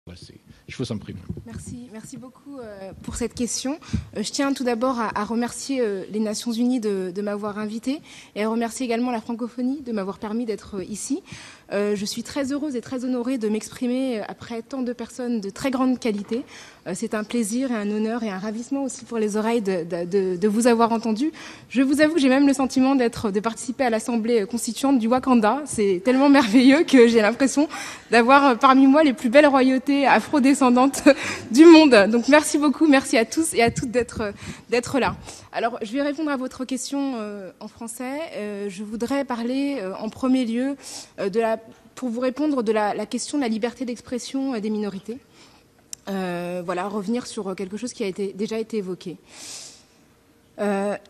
Je vous en prie. Merci beaucoup pour cette question. Je tiens tout d'abord à remercier les Nations Unies de m'avoir invité et à remercier également la francophonie de m'avoir permis d'être ici. Je suis très heureuse et très honorée de m'exprimer après tant de personnes de très grande qualité. C'est un plaisir et un honneur et un ravissement aussi pour les oreilles de vous avoir entendu. Je vous avoue que j'ai même le sentiment de participer à l'Assemblée constituante du Wakanda. C'est tellement merveilleux que j'ai l'impression d'avoir parmi moi les plus belles royautés afro-descendantes du monde. Donc merci beaucoup, merci à tous et à toutes d'être là. Alors je vais répondre à votre question en français. Je voudrais parler en premier lieu pour vous répondre de la question de la liberté d'expression des minorités. Revenir sur quelque chose qui a déjà été évoqué.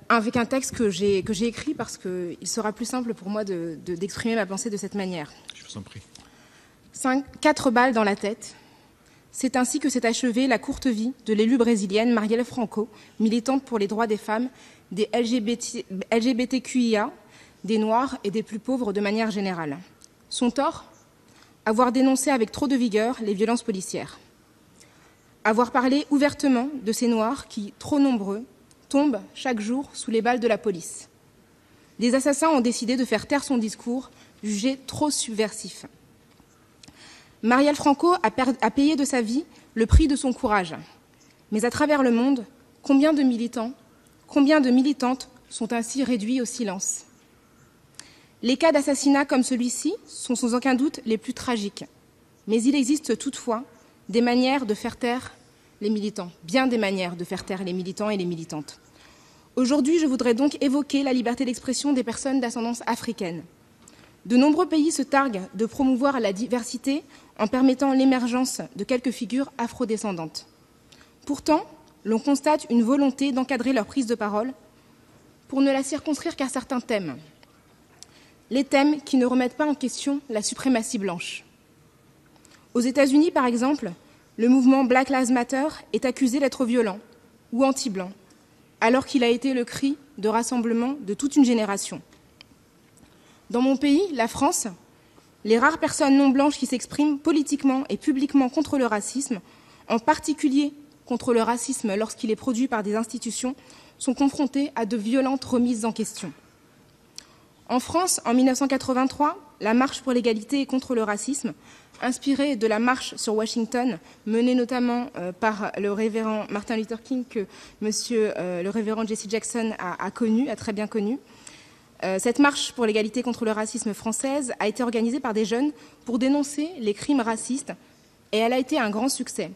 Avec un texte que j'ai écrit parce qu'il sera plus simple pour moi d'exprimer ma pensée de cette manière. Je vous en prie. 4 balles dans la tête. C'est ainsi que s'est achevée la courte vie de l'élue brésilienne Marielle Franco, militante pour les droits des femmes, des LGBTQIA, des Noirs et des plus pauvres de manière générale. Son tort ? Avoir dénoncé avec trop de vigueur les violences policières. Avoir parlé ouvertement de ces Noirs qui, trop nombreux, tombent chaque jour sous les balles de la police. Des assassins ont décidé de faire taire son discours, jugé trop subversif. Marielle Franco a payé de sa vie le prix de son courage. Mais à travers le monde, combien de militants, combien de militantes sont ainsi réduits au silence ? Les cas d'assassinat comme celui-ci sont sans aucun doute les plus tragiques. Mais il existe toutefois des manières de faire taire les militants, bien des manières de faire taire les militants et les militantes. Aujourd'hui, je voudrais donc évoquer la liberté d'expression des personnes d'ascendance africaine. De nombreux pays se targuent de promouvoir la diversité en permettant l'émergence de quelques figures afrodescendantes. Pourtant, l'on constate une volonté d'encadrer leur prise de parole pour ne la circonscrire qu'à certains thèmes. Les thèmes qui ne remettent pas en question la suprématie blanche. Aux États-Unis, par exemple, le mouvement Black Lives Matter est accusé d'être violent ou anti-blanc, alors qu'il a été le cri de rassemblement de toute une génération. Dans mon pays, la France, les rares personnes non blanches qui s'expriment politiquement et publiquement contre le racisme, en particulier contre le racisme lorsqu'il est produit par des institutions, sont confrontées à de violentes remises en question. En France, en 1983, la marche pour l'égalité et contre le racisme, inspirée de la marche sur Washington, menée notamment par le révérend Martin Luther King, que le révérend Jesse Jackson a très bien connu. Cette marche pour l'égalité contre le racisme française a été organisée par des jeunes pour dénoncer les crimes racistes et elle a été un grand succès.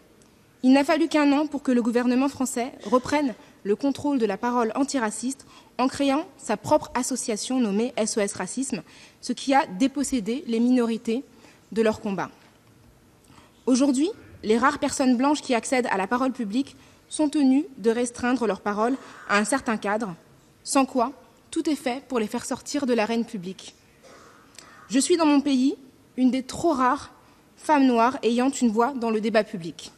Il n'a fallu qu'1 an pour que le gouvernement français reprenne le contrôle de la parole antiraciste en créant sa propre association nommée SOS Racisme, ce qui a dépossédé les minorités de leur combat. Aujourd'hui, les rares personnes blanches qui accèdent à la parole publique sont tenues de restreindre leur parole à un certain cadre, sans quoi tout est fait pour les faire sortir de l'arène publique. Je suis dans mon pays une des trop rares femmes noires ayant une voix dans le débat public.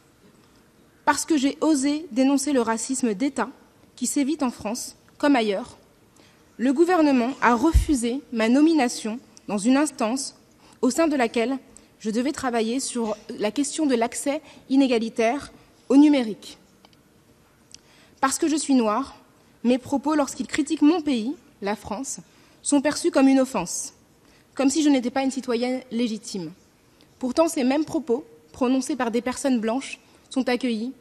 Parce que j'ai osé dénoncer le racisme d'État qui sévit en France, comme ailleurs, le gouvernement a refusé ma nomination dans une instance au sein de laquelle je devais travailler sur la question de l'accès inégalitaire au numérique. Parce que je suis noire, mes propos, lorsqu'ils critiquent mon pays, la France, sont perçus comme une offense, comme si je n'étais pas une citoyenne légitime. Pourtant, ces mêmes propos, prononcés par des personnes blanches, sont accueillis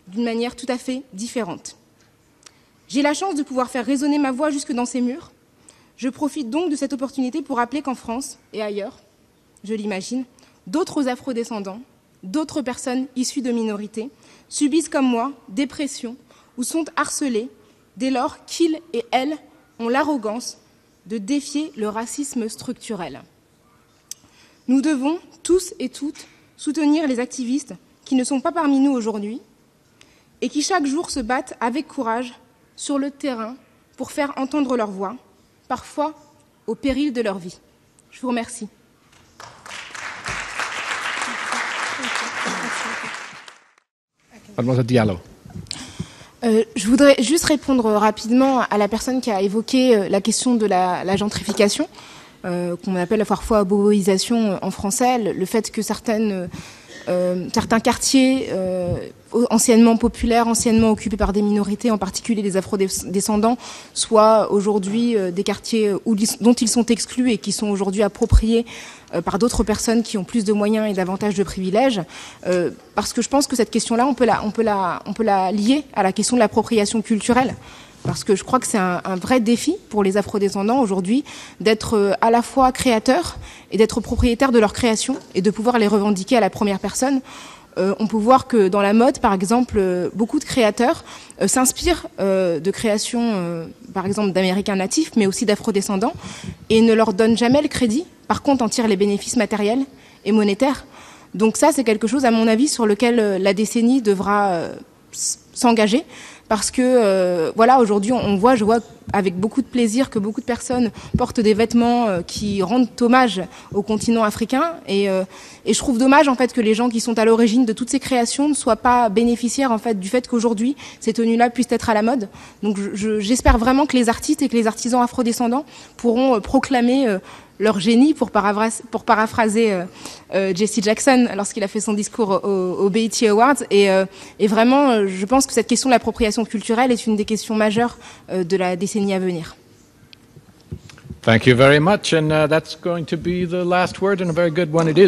d'une manière tout à fait différente. J'ai la chance de pouvoir faire résonner ma voix jusque dans ces murs. Je profite donc de cette opportunité pour rappeler qu'en France et ailleurs, je l'imagine, d'autres afrodescendants, d'autres personnes issues de minorités subissent comme moi des pressions ou sont harcelés dès lors qu'ils et elles ont l'arrogance de défier le racisme structurel. Nous devons, tous et toutes, soutenir les activistes qui ne sont pas parmi nous aujourd'hui et qui chaque jour se battent avec courage sur le terrain pour faire entendre leur voix, parfois au péril de leur vie. Je vous remercie. Mademoiselle Diallo. Je voudrais juste répondre rapidement à la personne qui a évoqué la question de la gentrification, qu'on appelle parfois boboisation en français, le fait que certaines certains quartiers anciennement populaires, anciennement occupés par des minorités, en particulier les afro-descendants, soient aujourd'hui des quartiers dont ils sont exclus et qui sont aujourd'hui appropriés par d'autres personnes qui ont plus de moyens et davantage de privilèges, parce que je pense que cette question-là, on peut la lier à la question de l'appropriation culturelle. Parce que je crois que c'est un vrai défi pour les afrodescendants aujourd'hui d'être à la fois créateurs et d'être propriétaires de leur création et de pouvoir les revendiquer à la première personne. On peut voir que dans la mode, par exemple, beaucoup de créateurs s'inspirent de créations, par exemple, d'Américains natifs, mais aussi d'afrodescendants, et ne leur donnent jamais le crédit. Par contre, en tirent les bénéfices matériels et monétaires. Donc ça, c'est quelque chose, à mon avis, sur lequel la décennie devra s'engager. Parce que, voilà, aujourd'hui, je vois avec beaucoup de plaisir que beaucoup de personnes portent des vêtements qui rendent hommage au continent africain. Et je trouve dommage, en fait, que les gens qui sont à l'origine de toutes ces créations ne soient pas bénéficiaires, en fait, du fait qu'aujourd'hui, ces tenues-là puissent être à la mode. Donc, j'espère vraiment que les artistes et que les artisans afrodescendants pourront proclamer leur génie, pour paraphraser Jesse Jackson lorsqu'il a fait son discours au BET Awards. Et vraiment, je pense que cette question de l'appropriation culturelle est une des questions majeures de la décennie à venir. Thank you very much, and that's going to be the last word, and a very good one it is.